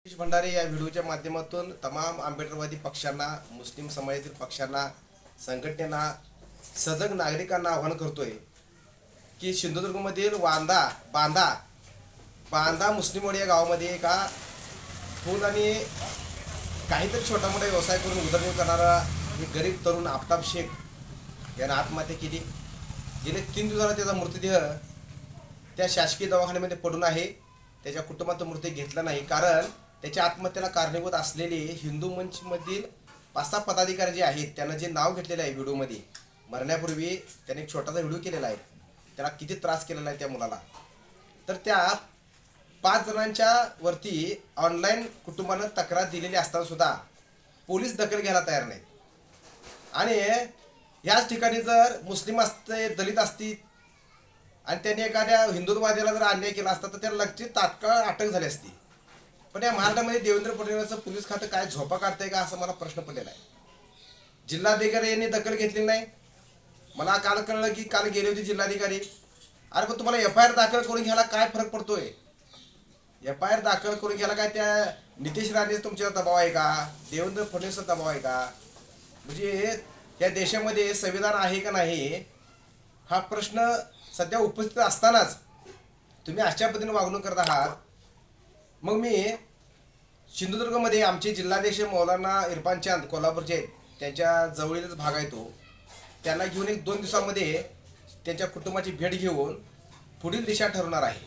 सतीश भंडारे या व्हिडिओच्या माध्यमातून तमाम आंबेडकरवादी पक्षांना, मुस्लिम समाजातील पक्षांना, संघटनेला, सजग नागरिकांना आवाहन करतोय की सिंधुदुर्गमधील बांदा बांदा मुस्लिमवाडी या गावामध्ये एका फूल आणि काहीतरी छोटा मोठा व्यवसाय करून उदरनिर्वाह करणारा एक गरीब तरुण आफताब शेख यानं आत्महत्या केली. गेले 3 दिवसाला त्याचा मृतदेह त्या शासकीय दवाखान्यामध्ये पडून आहे. त्याच्या कुटुंबाचा मृत्यू घेतला नाही, कारण त्याच्या आत्महत्येला कारणीभूत असलेले हिंदू मंचमधील 5-6 पदाधिकारी जे आहेत त्यांना जे नाव घेतलेलं आहे व्हिडिओमध्ये, मरण्यापूर्वी त्याने एक छोटासा व्हिडिओ केलेला आहे. त्याला किती त्रास केलेला आहे त्या मुलाला. तर त्या 5 जणांच्या वरती ऑनलाईन कुटुंबानं तक्रार दिलेली असताना सुद्धा पोलीस दखल घ्यायला तयार नाहीत. आणि याच ठिकाणी जर मुस्लिम असते, दलित असतील आणि त्यांनी एखाद्या हिंदुत्ववाद्याला जर अन्याय केला असता तर त्याला लगेच तात्काळ अटक झाली असती. पण या महाराष्ट्रामध्ये देवेंद्र फडणवीसचं पोलीस खातं काय झोपा काढतंय का, असा मला प्रश्न पडलेला आहे. जिल्हाधिकारी यांनी दखल घेतली नाही. मला काल कळलं की काल गेले होते जिल्हाधिकारी. अरे पण तुम्हाला FIR दाखल करून घ्यायला काय फरक पडतोय? FIR दाखल करून घ्यायला काय त्या नितेश राणेचा तुमच्यावर दबाव आहे का, देवेंद्र फडणवीसचा दबाव आहे का? म्हणजे या देशामध्ये संविधान आहे का नाही हा प्रश्न सध्या उपस्थित असतानाच तुम्ही अशा पद्धतीने वागणूक करत आहात. मग मी सिंधुदुर्गमध्ये आमचे जिल्हाध्यक्ष मौलाना इरफान चांद कोल्हापूरचे, त्यांच्या जवळीलच भाग आहे तो, त्यांना घेऊन 1-2 दिवसामध्ये त्यांच्या कुटुंबाची भेट घेऊन पुढील दिशा ठरवणार आहे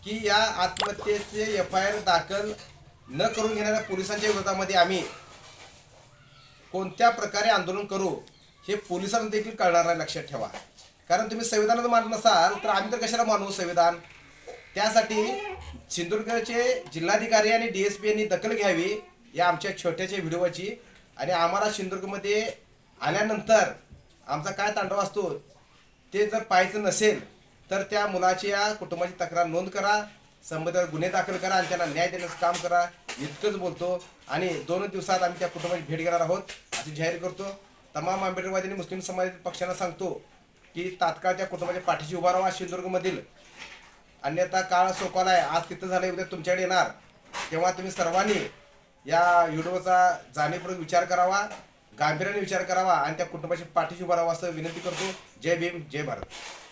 की या आत्महत्येचे FIR दाखल न करून घेणाऱ्या पोलिसांच्या विरोधामध्ये आम्ही कोणत्या प्रकारे आंदोलन करू हे पोलिसांना देखील कळणार नाही, लक्षात ठेवा. कारण तुम्ही संविधानाचं मानत नसाल तर आम्ही तर कशाला मानू संविधान. त्यासाठी सिंधुदुर्गचे जिल्हाधिकारी आणि DSP यांनी दखल घ्यावी या आमच्या छोट्याच्या व्हिडिओची. आणि आम्हाला सिंधुदुर्गमध्ये आल्यानंतर आमचा काय तांडव असतो ते जर पाहायचं नसेल तर त्या मुलाच्या कुटुंबाची तक्रार नोंद करा, संबंधित गुन्हे दाखल करा आणि त्यांना न्याय देण्याचं काम करा, इतकंच बोलतो. आणि 2 दिवसात आम्ही त्या कुटुंबाची भेट घेणार आहोत असे जाहीर करतो. तमाम आंबेडकरवादी आणि मुस्लिम समाजातील पक्षांना सांगतो की तात्काळ त्या कुटुंबाच्या पाठीशी उभा राहा सिंधुदुर्गमधील. अन्यथा काळ सोपाला आहे, आज तिथं झालं उद्या तुमच्याकडे येणार. तेव्हा तुम्ही सर्वांनी या व्हिडिओचा जाणीवपूर्वक विचार करावा, गांभीर्याने विचार करावा आणि त्या कुटुंबाच्या पाठीशी उभा राहावा असं विनंती करतो. जय भीम, जय भारत.